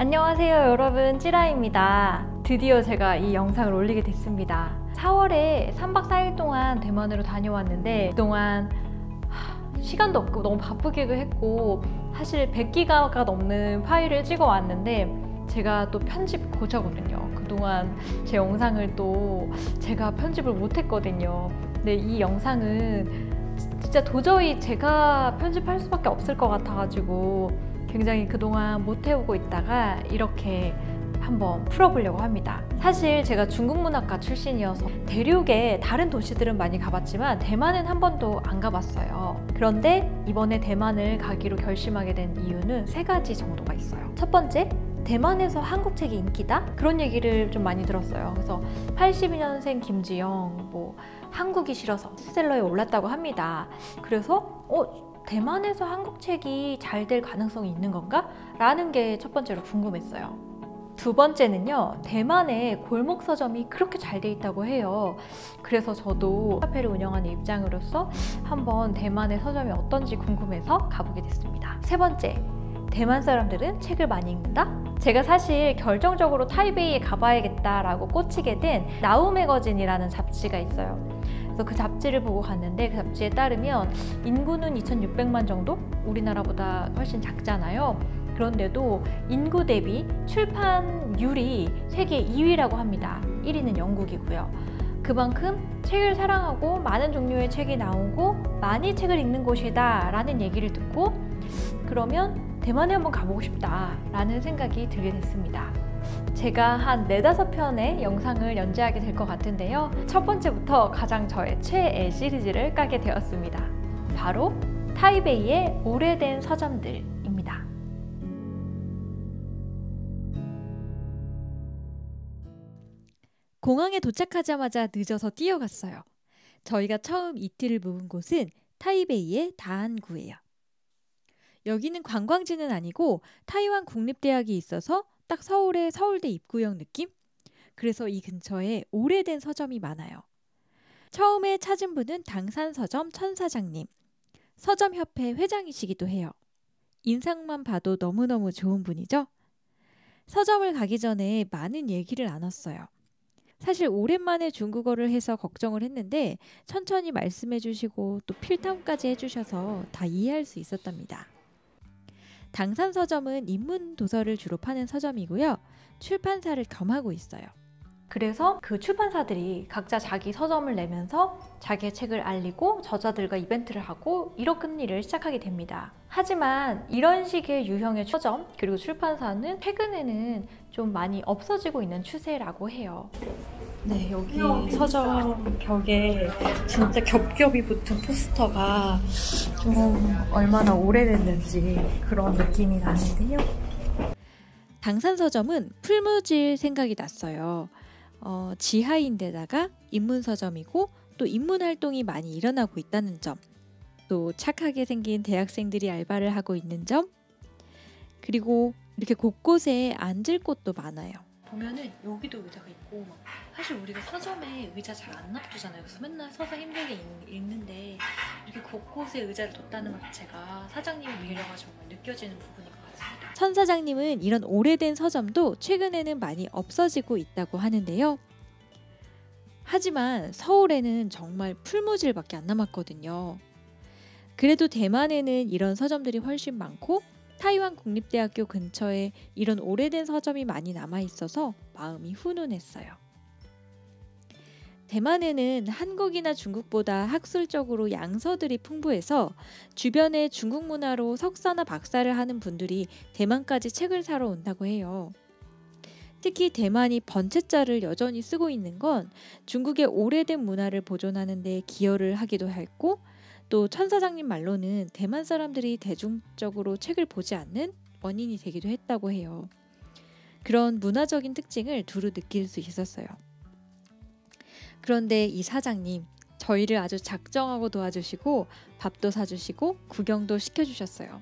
안녕하세요 여러분, 찌라입니다. 드디어 제가 이 영상을 올리게 됐습니다. 4월에 3박 4일 동안 대만으로 다녀왔는데 그동안 시간도 없고 너무 바쁘기도 했고 사실 100기가가 넘는 파일을 찍어 왔는데 제가 또 편집 고자거든요. 그동안 제 영상을 또 제가 편집을 못했거든요. 근데 이 영상은 진짜 도저히 제가 편집할 수밖에 없을 것 같아가지고 굉장히 그동안 못해오고 있다가 이렇게 한번 풀어보려고 합니다. 사실 제가 중국문학과 출신이어서 대륙의 다른 도시들은 많이 가봤지만 대만은 한 번도 안 가봤어요. 그런데 이번에 대만을 가기로 결심하게 된 이유는 3가지 정도가 있어요. 첫 번째, 대만에서 한국 책이 인기다? 그런 얘기를 좀 많이 들었어요. 그래서 82년생 김지영 한국이 싫어서 스텔러에 올랐다고 합니다. 그래서 대만에서 한국 책이 잘 될 가능성이 있는 건가? 라는 게 첫 번째로 궁금했어요. 두 번째는요, 대만에 골목 서점이 그렇게 잘 돼 있다고 해요. 그래서 저도 카페를 운영하는 입장으로서 한번 대만의 서점이 어떤지 궁금해서 가보게 됐습니다. 세 번째, 대만 사람들은 책을 많이 읽는다? 제가 사실 결정적으로 타이베이에 가봐야겠다라고 꽂히게 된 나우 매거진이라는 잡지가 있어요. 그래서 그 잡지를 보고 갔는데 그 잡지에 따르면 인구는 2,600만 정도? 우리나라보다 훨씬 작잖아요. 그런데도 인구 대비 출판율이 세계 2위라고 합니다. 1위는 영국이고요. 그만큼 책을 사랑하고 많은 종류의 책이 나오고 많이 책을 읽는 곳이다 라는 얘기를 듣고 그러면 대만에 한번 가보고 싶다 라는 생각이 들게 됐습니다. 제가 한 4-5편의 영상을 연재하게 될 것 같은데요. 첫 번째부터 가장 저의 최애 시리즈를 까게 되었습니다. 바로 타이베이의 오래된 서점들입니다. 공항에 도착하자마자 늦어서 뛰어갔어요. 저희가 처음 이틀을 묵은 곳은 타이베이의 다안구예요. 여기는 관광지는 아니고 타이완 국립대학이 있어서 딱 서울의 서울대 입구역 느낌? 그래서 이 근처에 오래된 서점이 많아요. 처음에 찾은 분은 당산서점 천사장님, 서점협회 회장이시기도 해요. 인상만 봐도 너무너무 좋은 분이죠? 서점을 가기 전에 많은 얘기를 나눴어요. 사실 오랜만에 중국어를 해서 걱정을 했는데 천천히 말씀해 주시고 또 필탐까지 해주셔서 다 이해할 수 있었답니다. 당산서점은 인문도서를 주로 파는 서점이고요. 출판사를 겸하고 있어요. 그래서 그 출판사들이 각자 자기 서점을 내면서 자기의 책을 알리고 저자들과 이벤트를 하고 이런 일을 시작하게 됩니다. 하지만 이런 식의 유형의 서점 그리고 출판사는 최근에는 좀 많이 없어지고 있는 추세라고 해요. 네, 여기 서점 벽에 진짜 겹겹이 붙은 포스터가 좀 얼마나 오래됐는지 그런 느낌이 나는데요. 당산서점은 풀무질 생각이 났어요. 지하인데다가 인문서점이고 또 인문활동이 많이 일어나고 있다는 점, 또 착하게 생긴 대학생들이 알바를 하고 있는 점, 그리고 이렇게 곳곳에 앉을 곳도 많아요. 보면은 여기도 의자가 있고 사실 우리가 서점에 의자 잘 안 놔두잖아요. 그래서 맨날 서서 힘들게 읽는데 이렇게 곳곳에 의자를 뒀다는 것 자체가 사장님의 배려가 정말 느껴지는 부분인 것 같습니다. 천 사장님은 이런 오래된 서점도 최근에는 많이 없어지고 있다고 하는데요. 하지만 서울에는 정말 풀무질밖에 안 남았거든요. 그래도 대만에는 이런 서점들이 훨씬 많고 타이완 국립대학교 근처에 이런 오래된 서점이 많이 남아있어서 마음이 훈훈했어요. 대만에는 한국이나 중국보다 학술적으로 양서들이 풍부해서 주변에 중국 문화로 석사나 박사를 하는 분들이 대만까지 책을 사러 온다고 해요. 특히 대만이 번체자를 여전히 쓰고 있는 건 중국의 오래된 문화를 보존하는 데 기여를 하기도 했고 또 천 사장님 말로는 대만 사람들이 대중적으로 책을 보지 않는 원인이 되기도 했다고 해요. 그런 문화적인 특징을 두루 느낄 수 있었어요. 그런데 이 사장님, 저희를 아주 작정하고 도와주시고 밥도 사주시고 구경도 시켜주셨어요.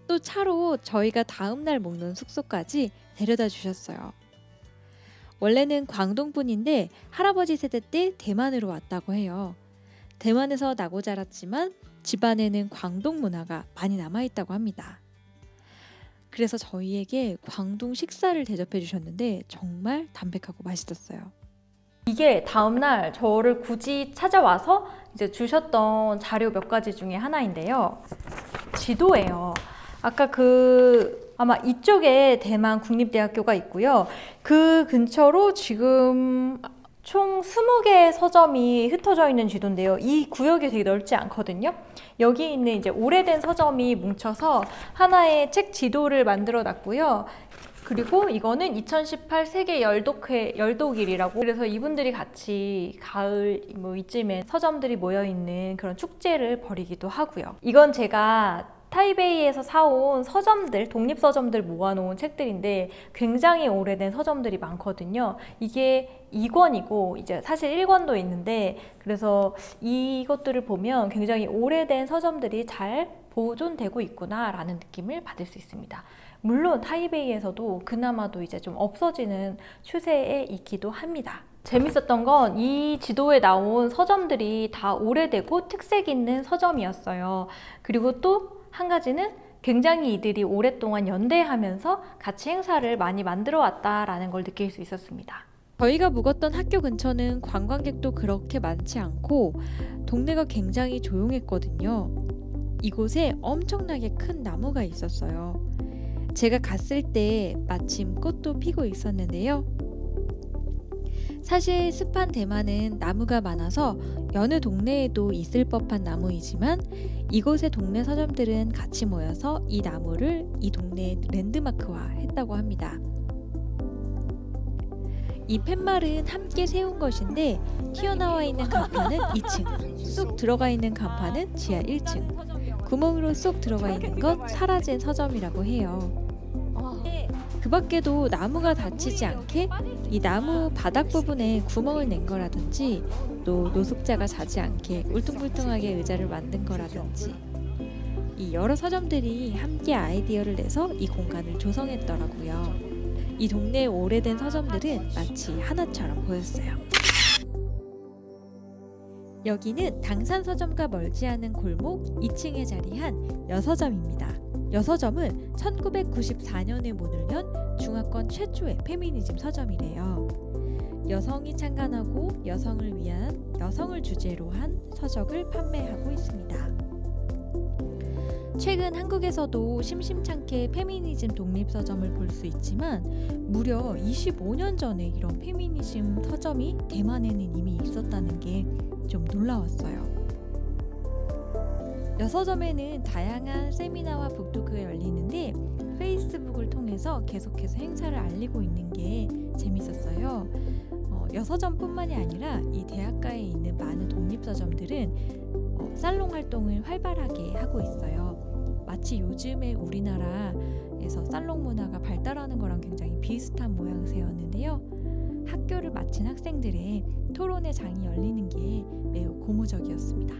또 차로 저희가 다음날 묵는 숙소까지 데려다 주셨어요. 원래는 광동분인데 할아버지 세대 때 대만으로 왔다고 해요. 대만에서 나고 자랐지만 집안에는 광동 문화가 많이 남아있다고 합니다. 그래서 저희에게 광동 식사를 대접해 주셨는데 정말 담백하고 맛있었어요. 이게 다음날 저를 굳이 찾아와서 이제 주셨던 자료 몇 가지 중에 하나인데요. 지도예요. 아까 아마 이쪽에 대만 국립대학교가 있고요. 그 근처로 지금 총 20개의 서점이 흩어져 있는 지도인데요. 이 구역이 되게 넓지 않거든요. 여기 있는 이제 오래된 서점이 뭉쳐서 하나의 책 지도를 만들어 놨고요. 그리고 이거는 2018 세계 열독일이라고, 그래서 이분들이 같이 가을 뭐 이쯤에 서점들이 모여있는 그런 축제를 벌이기도 하고요. 이건 제가 타이베이에서 사온 서점들, 독립서점들 모아놓은 책들인데 굉장히 오래된 서점들이 많거든요. 이게 2권이고 이제 사실 1권도 있는데, 그래서 이것들을 보면 굉장히 오래된 서점들이 잘 보존되고 있구나 라는 느낌을 받을 수 있습니다. 물론 타이베이에서도 그나마도 이제 좀 없어지는 추세에 있기도 합니다. 재밌었던 건 이 지도에 나온 서점들이 다 오래되고 특색 있는 서점이었어요. 그리고 또 한 가지는 굉장히 이들이 오랫동안 연대하면서 같이 행사를 많이 만들어 왔다라는 걸 느낄 수 있었습니다. 저희가 묵었던 학교 근처는 관광객도 그렇게 많지 않고 동네가 굉장히 조용했거든요. 이곳에 엄청나게 큰 나무가 있었어요. 제가 갔을 때 마침 꽃도 피고 있었는데요. 사실 습한 대만은 나무가 많아서 여느 동네에도 있을 법한 나무이지만 이곳의 동네 서점들은 같이 모여서 이 나무를 이 동네의 랜드마크화 했다고 합니다. 이 팻말은 함께 세운 것인데 튀어나와 있는 간판은 2층, 쏙 들어가 있는 간판은 지하 1층, 구멍으로 쏙 들어가 있는 건 사라진 서점이라고 해요. 그 밖에도 나무가 다치지 않게 이 나무 바닥 부분에 구멍을 낸 거라든지, 또 노숙자가 자지 않게 울퉁불퉁하게 의자를 만든 거라든지, 이 여러 서점들이 함께 아이디어를 내서 이 공간을 조성했더라고요. 이 동네의 오래된 서점들은 마치 하나처럼 보였어요. 여기는 당산 서점과 멀지 않은 골목 2층에 자리한 여서점입니다. 여서점은 1994년에 문을 연 중화권 최초의 페미니즘 서점이래요. 여성이 창간하고 여성을 위한, 여성을 주제로 한 서적을 판매하고 있습니다. 최근 한국에서도 심심찮게 페미니즘 독립서점을 볼 수 있지만 무려 25년 전에 이런 페미니즘 서점이 대만에는 이미 있었다는 게 좀 놀라웠어요. 여서점에는 다양한 세미나와 북토크가 열리는데 페이스북을 통해서 계속해서 행사를 알리고 있는 게 재밌었어요. 여서점뿐만이 아니라 이 대학가에 있는 많은 독립서점들은 살롱 활동을 활발하게 하고 있어요. 마치 요즘에 우리나라에서 살롱 문화가 발달하는 거랑 굉장히 비슷한 모양새였는데요. 학교를 마친 학생들의 토론회 장이 열리는 게 매우 고무적이었습니다.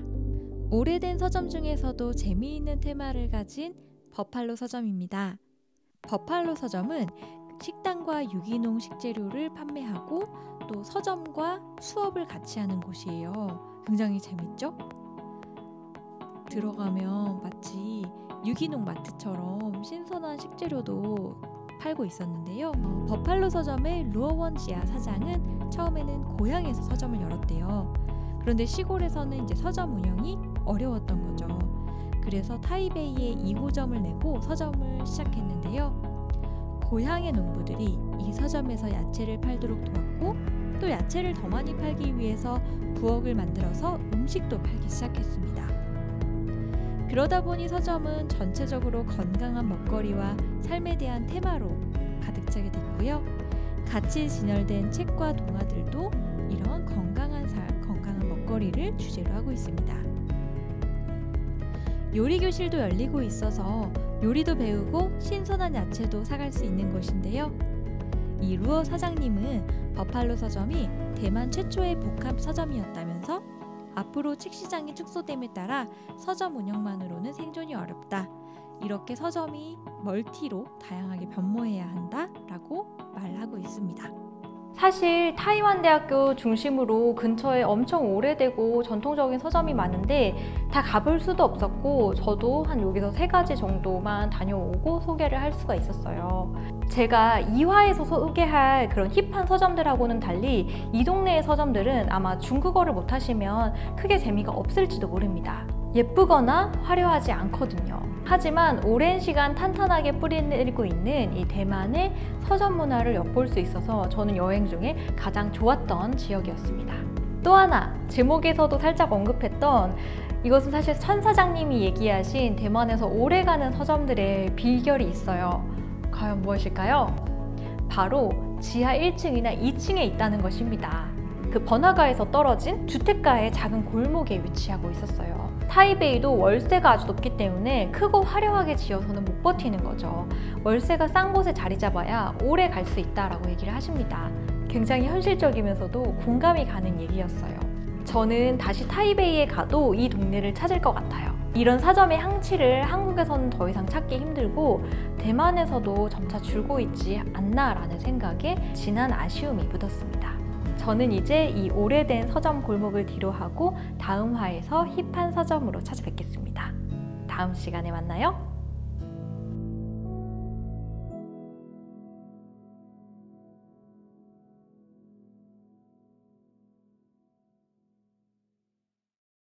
오래된 서점 중에서도 재미있는 테마를 가진 버팔로 서점입니다. 버팔로 서점은 식당과 유기농 식재료를 판매하고 또 서점과 수업을 같이 하는 곳이에요. 굉장히 재밌죠? 들어가면 마치 유기농 마트처럼 신선한 식재료도 팔고 있었는데요. 버팔로 서점의 루어원 지아 사장은 처음에는 고향에서 서점을 열었대요. 그런데 시골에서는 이제 서점 운영이 어려웠던 거죠. 그래서 타이베이에 2호점을 내고 서점을 시작했는데요. 고향의 농부들이 이 서점에서 야채를 팔도록 도왔고, 또 야채를 더 많이 팔기 위해서 부엌을 만들어서 음식도 팔기 시작했습니다. 그러다 보니 서점은 전체적으로 건강한 먹거리와 삶에 대한 테마로 가득 차게 됐고요. 같이 진열된 책과 동화들도 이런 건강한 삶, 건강한 먹거리를 주제로 하고 있습니다. 요리 교실도 열리고 있어서 요리도 배우고 신선한 야채도 사갈 수 있는 곳인데요. 이 루어 사장님은 버팔로 서점이 대만 최초의 복합 서점이었다면서 앞으로 책 시장이 축소됨에 따라 서점 운영만으로는 생존이 어렵다. 이렇게 서점이 멀티로 다양하게 변모해야 한다라고 말하고 있습니다. 사실 타이완 대학교 중심으로 근처에 엄청 오래되고 전통적인 서점이 많은데 다 가볼 수도 없었고 저도 한 여기서 3가지 정도만 다녀오고 소개를 할 수가 있었어요. 제가 2화에서 소개할 그런 힙한 서점들하고는 달리 이 동네의 서점들은 아마 중국어를 못하시면 크게 재미가 없을지도 모릅니다. 예쁘거나 화려하지 않거든요. 하지만 오랜 시간 탄탄하게 뿌리내리고 있는 이 대만의 서점 문화를 엿볼 수 있어서 저는 여행 중에 가장 좋았던 지역이었습니다. 또 하나, 제목에서도 살짝 언급했던 이것은 사실 천 사장님이 얘기하신 대만에서 오래가는 서점들의 비결이 있어요. 과연 무엇일까요? 바로 지하 1층이나 2층에 있다는 것입니다. 그 번화가에서 떨어진 주택가의 작은 골목에 위치하고 있었어요. 타이베이도 월세가 아주 높기 때문에 크고 화려하게 지어서는 못 버티는 거죠. 월세가 싼 곳에 자리 잡아야 오래 갈 수 있다라고 얘기를 하십니다. 굉장히 현실적이면서도 공감이 가는 얘기였어요. 저는 다시 타이베이에 가도 이 동네를 찾을 것 같아요. 이런 서점의 향취를 한국에서는 더 이상 찾기 힘들고 대만에서도 점차 줄고 있지 않나라는 생각에 진한 아쉬움이 묻었습니다. 저는 이제 이 오래된 서점 골목을 뒤로하고 다음 화에서 힙한 서점으로 찾아뵙겠습니다. 다음 시간에 만나요.